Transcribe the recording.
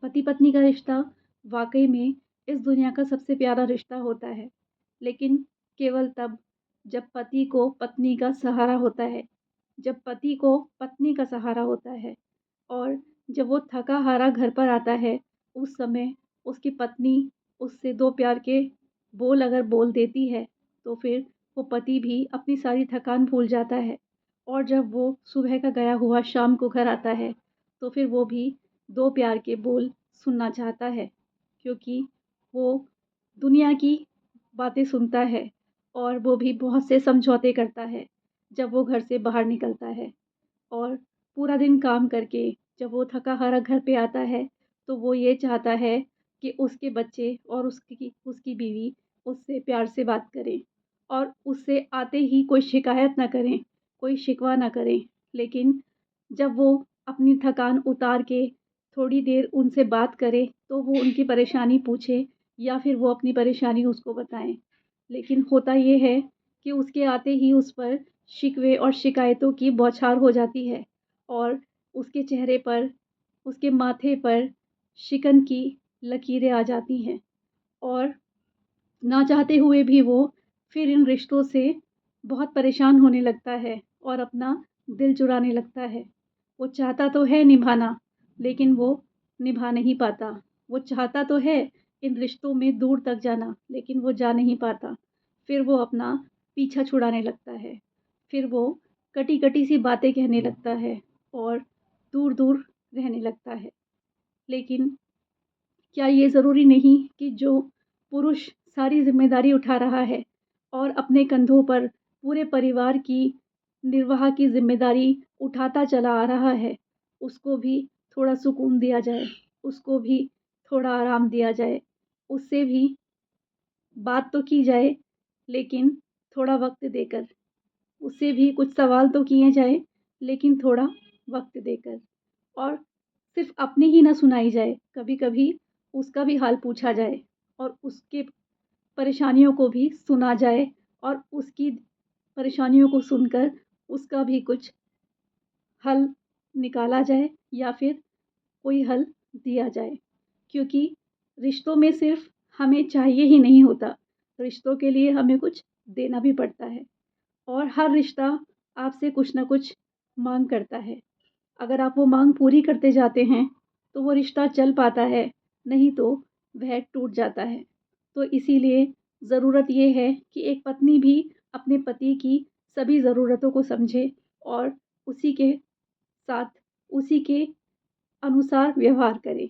पति पत्नी का रिश्ता वाक़ई में इस दुनिया का सबसे प्यारा रिश्ता होता है, लेकिन केवल तब जब पति को पत्नी का सहारा होता है, जब पति को पत्नी का सहारा होता है और जब वो थका-हारा घर पर आता है, उस समय उसकी पत्नी उससे 2 प्यार के बोल अगर बोल देती है, तो फिर वो पति भी अपनी सारी थकान भूल जाता है और जब वो सुबह का गया हुआ शाम को घर आता है, तो फिर वो भी 2 प्यार के बोल सुनना चाहता है, क्योंकि वो दुनिया की बातें सुनता है और वो भी बहुत से समझौते करता है, जब वो घर से बाहर निकलता है और पूरा दिन काम करके जब वो थका-हारा घर पे आता है, तो वो ये चाहता है कि उसके बच्चे और उसकी उसकी बीवी उससे प्यार से बात करें और उससे आते ही कोई शिकायत ना करें, कोई शिकवा ना करें। लेकिन जब वो अपनी थकान उतार के थोड़ी देर उनसे बात करे, तो वो उनकी परेशानी पूछे या फिर वो अपनी परेशानी उसको बताएँ। लेकिन होता ये है कि उसके आते ही उस पर शिकवे और शिकायतों की बौछार हो जाती है और उसके चेहरे पर, उसके माथे पर शिकन की लकीरें आ जाती हैं और ना चाहते हुए भी वो फिर इन रिश्तों से बहुत परेशान होने लगता है और अपना दिल चुराने लगता है। वो चाहता तो है निभाना, लेकिन वो निभा नहीं पाता। वो चाहता तो है इन रिश्तों में दूर तक जाना, लेकिन वो जा नहीं पाता। फिर वो अपना पीछा छुड़ाने लगता है। फिर वो कटी-कटी सी बातें कहने लगता है और दूर-दूर रहने लगता है। लेकिन क्या ये ज़रूरी नहीं कि जो पुरुष सारी ज़िम्मेदारी उठा रहा है और अपने कंधों पर पूरे परिवार की निर्वाह की ज़िम्मेदारी उठाता चला आ रहा है, उसको भी थोड़ा सुकून दिया जाए, उसको भी थोड़ा आराम दिया जाए, उससे भी बात तो की जाए, लेकिन थोड़ा वक़्त देकर। उससे भी कुछ सवाल तो किए जाएँ, लेकिन थोड़ा वक़्त देकर और सिर्फ़ अपनी ही ना सुनाई जाए, कभी-कभी उसका भी हाल पूछा जाए और उसके परेशानियों को भी सुना जाए और उसकी परेशानियों को सुनकर उसका भी कुछ हल निकाला जाए या फिर कोई हल दिया जाए। क्योंकि रिश्तों में सिर्फ़ हमें चाहिए ही नहीं होता, रिश्तों के लिए हमें कुछ देना भी पड़ता है और हर रिश्ता आपसे कुछ न कुछ माँग करता है। अगर आप वो माँग पूरी करते जाते हैं, तो वो रिश्ता चल पाता है, नहीं तो वह टूट जाता है। तो इसीलिए ज़रूरत ये है कि एक पत्नी भी अपने पति की सभी ज़रूरतों को समझे और उसी के साथ, उसी के अनुसार व्यवहार करे।